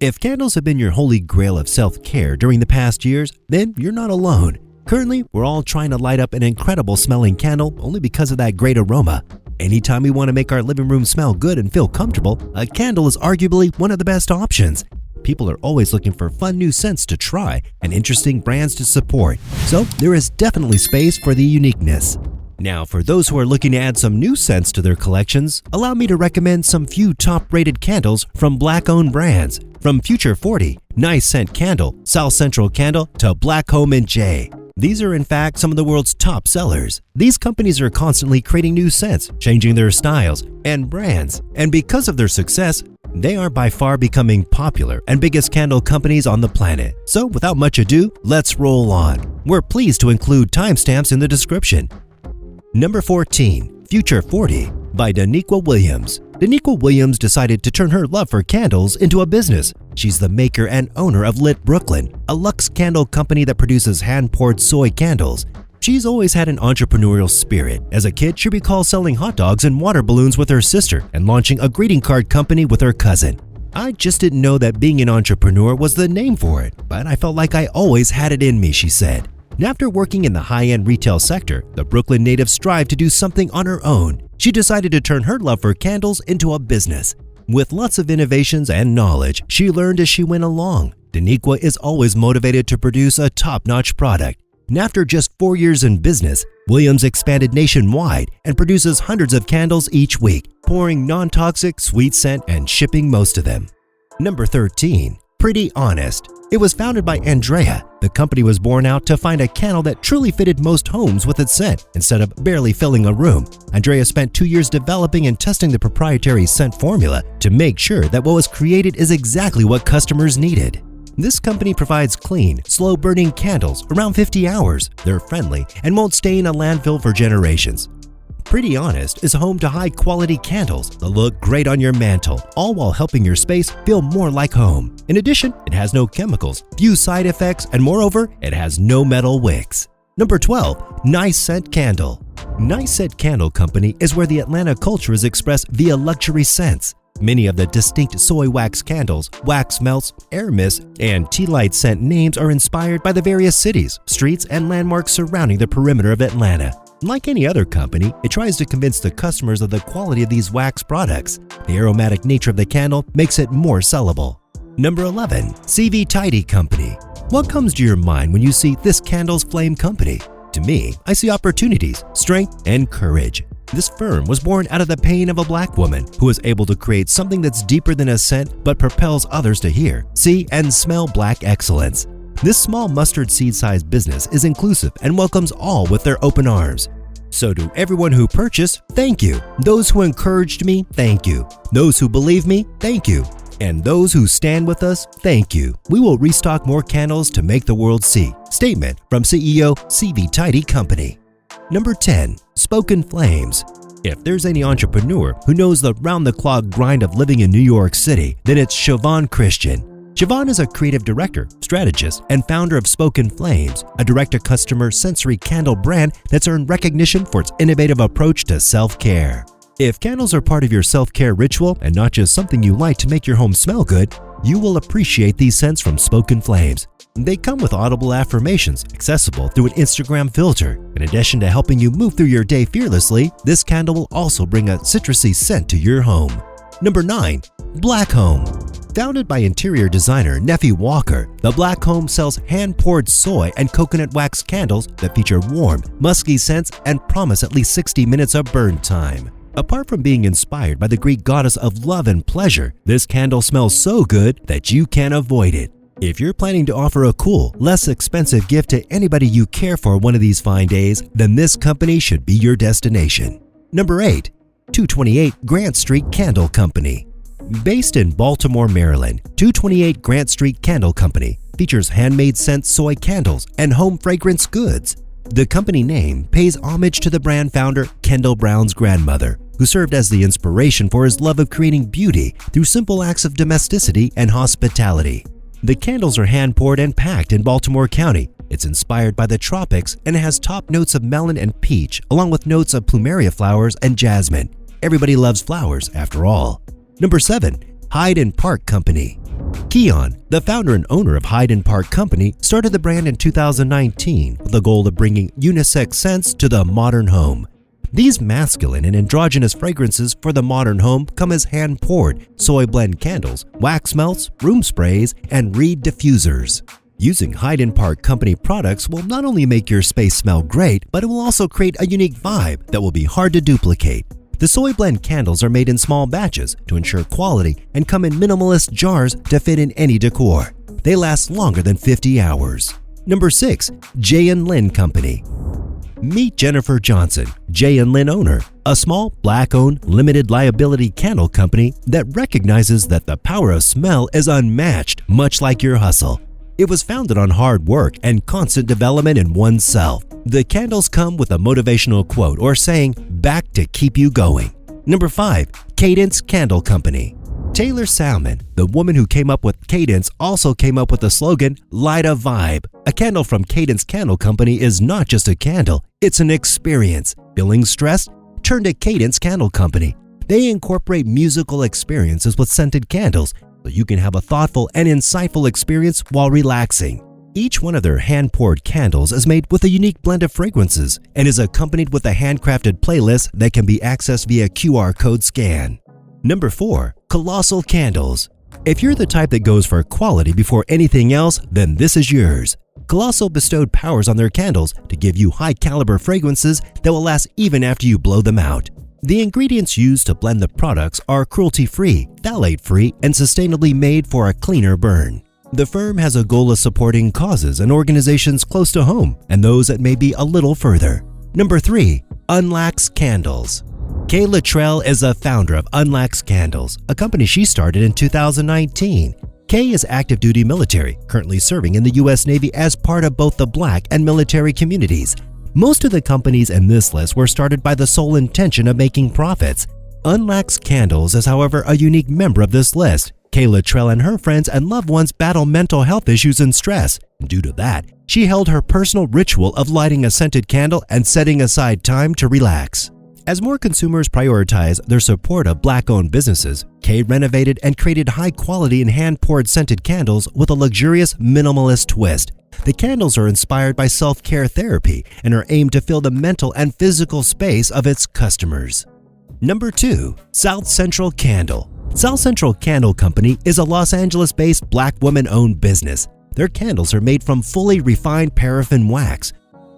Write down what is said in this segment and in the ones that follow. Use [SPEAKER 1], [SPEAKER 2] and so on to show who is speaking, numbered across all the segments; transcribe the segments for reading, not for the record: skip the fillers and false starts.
[SPEAKER 1] If candles have been your holy grail of self-care during the past years, then you're not alone. Currently, we're all trying to light up an incredible smelling candle only because of that great aroma. Anytime we want to make our living room smell good and feel comfortable, a candle is arguably one of the best options. People are always looking for fun new scents to try and interesting brands to support, so there is definitely space for the uniqueness. Now, for those who are looking to add some new scents to their collections, allow me to recommend some few top-rated candles from Black-owned brands. From Future 40, Nice Scent Candle, South Central Candle, to Black Home and J. These are in fact some of the world's top sellers. These companies are constantly creating new scents, changing their styles and brands, and because of their success, they are by far becoming popular and biggest candle companies on the planet. So without much ado, let's roll on. We're pleased to include timestamps in the description. Number 14. Future 40 by DENEQUA Williams. DENEQUA Williams decided to turn her love for candles into a business. She's the maker and owner of LYNN Brooklyn, a luxe candle company that produces hand-poured soy candles. She's always had an entrepreneurial spirit. As a kid, she recalls selling hot dogs and water balloons with her sister and launching a greeting card company with her cousin. I just didn't know that being an entrepreneur was the name for it, but I felt like I always had it in me, she said. And after working in the high-end retail sector, the Brooklyn native strived to do something on her own. She decided to turn her love for candles into a business. With lots of innovations and knowledge she learned as she went along, DENEQUA is always motivated to produce a top-notch product. And after just 4 years in business, Williams expanded nationwide and produces hundreds of candles each week, pouring non-toxic, sweet scent and shipping most of them. Number 13. Pretty Honest. It was founded by Andrea. The company was born out to find a candle that truly fitted most homes with its scent, instead of barely filling a room. Andrea spent 2 years developing and testing the proprietary scent formula to make sure that what was created is exactly what customers needed. This company provides clean, slow-burning candles around 50 hours. They're friendly and won't stay in a landfill for generations. Pretty Honest is home to high-quality candles that look great on your mantle, all while helping your space feel more like home. In addition, it has no chemicals, few side effects, and moreover, it has no metal wicks. Number 12. Nice Scent Candle. Nice Scent Candle Company is where the Atlanta culture is expressed via luxury scents. Many of the distinct soy wax candles, wax melts, air mist, and tea light scent names are inspired by the various cities, streets, and landmarks surrounding the perimeter of Atlanta. Like any other company, it tries to convince the customers of the quality of these wax products. The aromatic nature of the candle makes it more sellable. Number 11. SIVI HYDE Company. What comes to your mind when you see this candle's flame company? To me, I see opportunities, strength, and courage. This firm was born out of the pain of a Black woman who was able to create something that's deeper than a scent but propels others to hear, see, and smell Black excellence. This small mustard seed-sized business is inclusive and welcomes all with their open arms. So to everyone who purchased, thank you. Those who encouraged me, thank you. Those who believe me, thank you. And those who stand with us, thank you. We will restock more candles to make the world see. Statement from CEO SIVI HYDE Company. Number 10. Spoken Flames. If there's any entrepreneur who knows the round-the-clock grind of living in New York City, then it's Siobhan Christian. Siobhan is a creative director, strategist, and founder of Spoken Flames, a direct-to-customer sensory candle brand that's earned recognition for its innovative approach to self-care. If candles are part of your self-care ritual and not just something you light to make your home smell good, you will appreciate these scents from Spoken Flames. They come with audible affirmations accessible through an Instagram filter. In addition to helping you move through your day fearlessly, this candle will also bring a citrusy scent to your home. Number 9. Black Home. Founded by interior designer Neffy Walker, the Black Home sells hand-poured soy and coconut wax candles that feature warm, musky scents and promise at least 60 minutes of burn time. Apart from being inspired by the Greek goddess of love and pleasure, this candle smells so good that you can't avoid it. If you're planning to offer a cool, less expensive gift to anybody you care for one of these fine days, then this company should be your destination. Number 8. 228 Grant Street Candle Company. Based in Baltimore, Maryland, 228 Grant Street Candle Company features handmade scent soy candles and home fragrance goods. The company name pays homage to the brand founder Kendall Brown's grandmother, who served as the inspiration for his love of creating beauty through simple acts of domesticity and hospitality. The candles are hand-poured and packed in Baltimore County. It's inspired by the tropics and has top notes of melon and peach, along with notes of plumeria flowers and jasmine. Everybody loves flowers, after all. Number 7. Hyde & Park Company. Keon, the founder and owner of HYDE Park Company, started the brand in 2019 with the goal of bringing unisex scents to the modern home. These masculine and androgynous fragrances for the modern home come as hand-poured soy blend candles, wax melts, room sprays, and reed diffusers. Using HYDE Park Company products will not only make your space smell great, but it will also create a unique vibe that will be hard to duplicate. The soy blend candles are made in small batches to ensure quality and come in minimalist jars to fit in any decor. They last longer than 50 hours. Number 6. LYNN Company. Meet Jennifer Johnson, LYNN owner, a small, black-owned, limited liability candle company that recognizes that the power of smell is unmatched, much like your hustle. It was founded on hard work and constant development in oneself. The candles come with a motivational quote or saying, "back to keep you going." Number 5. CADENCE Candle Company. Taylor Salmon, the woman who came up with CADENCE, also came up with the slogan, "Light a Vibe." A candle from CADENCE Candle Company is not just a candle, it's an experience. Feeling stressed? Turn to CADENCE Candle Company. They incorporate musical experiences with scented candles, so you can have a thoughtful and insightful experience while relaxing. Each one of their hand-poured candles is made with a unique blend of fragrances and is accompanied with a handcrafted playlist that can be accessed via QR code scan. Number 4. Colossal Candles. If you're the type that goes for quality before anything else, then this is yours. Colossal bestowed powers on their candles to give you high-caliber fragrances that will last even after you blow them out. The ingredients used to blend the products are cruelty-free, phthalate-free, and sustainably made for a cleaner burn. The firm has a goal of supporting causes and organizations close to home and those that may be a little further. Number 3. UNLAX Candles. Kay Luttrell is a founder of UNLAX Candles, a company she started in 2019. Kay is active duty military, currently serving in the U.S. Navy as part of both the Black and military communities. Most of the companies in this list were started by the sole intention of making profits. UNLAX Candles is, however, a unique member of this list. Kay Luttrell and her friends and loved ones battle mental health issues and stress. Due to that, she held her personal ritual of lighting a scented candle and setting aside time to relax. As more consumers prioritize their support of Black-owned businesses, Kay renovated and created high-quality and hand-poured scented candles with a luxurious, minimalist twist. The candles are inspired by self-care therapy and are aimed to fill the mental and physical space of its customers. Number 2. South Central Candle. South Central Candle Company is a Los Angeles-based Black woman-owned business. Their candles are made from fully refined paraffin wax,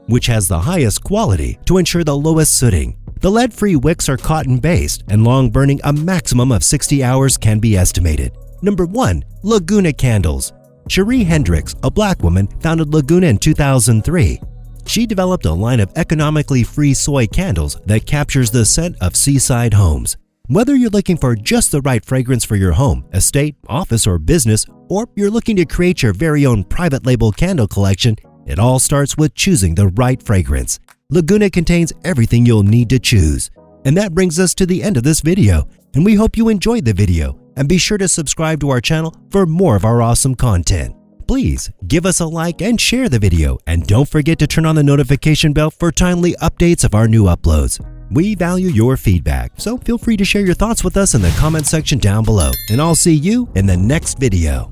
[SPEAKER 1] which has the highest quality to ensure the lowest sooting. The lead-free wicks are cotton-based and long-burning. A maximum of 60 hours can be estimated. Number 1. LAGUNA Candles. Cherie Hendricks, a Black woman, founded LAGUNA in 2003. She developed a line of economically free soy candles that captures the scent of seaside homes. Whether you're looking for just the right fragrance for your home, estate, office, or business, or you're looking to create your very own private label candle collection, it all starts with choosing the right fragrance. LAGUNA contains everything you'll need to choose. And that brings us to the end of this video, and we hope you enjoyed the video, and be sure to subscribe to our channel for more of our awesome content. Please give us a like and share the video, and don't forget to turn on the notification bell for timely updates of our new uploads. We value your feedback, so feel free to share your thoughts with us in the comment section down below, and I'll see you in the next video.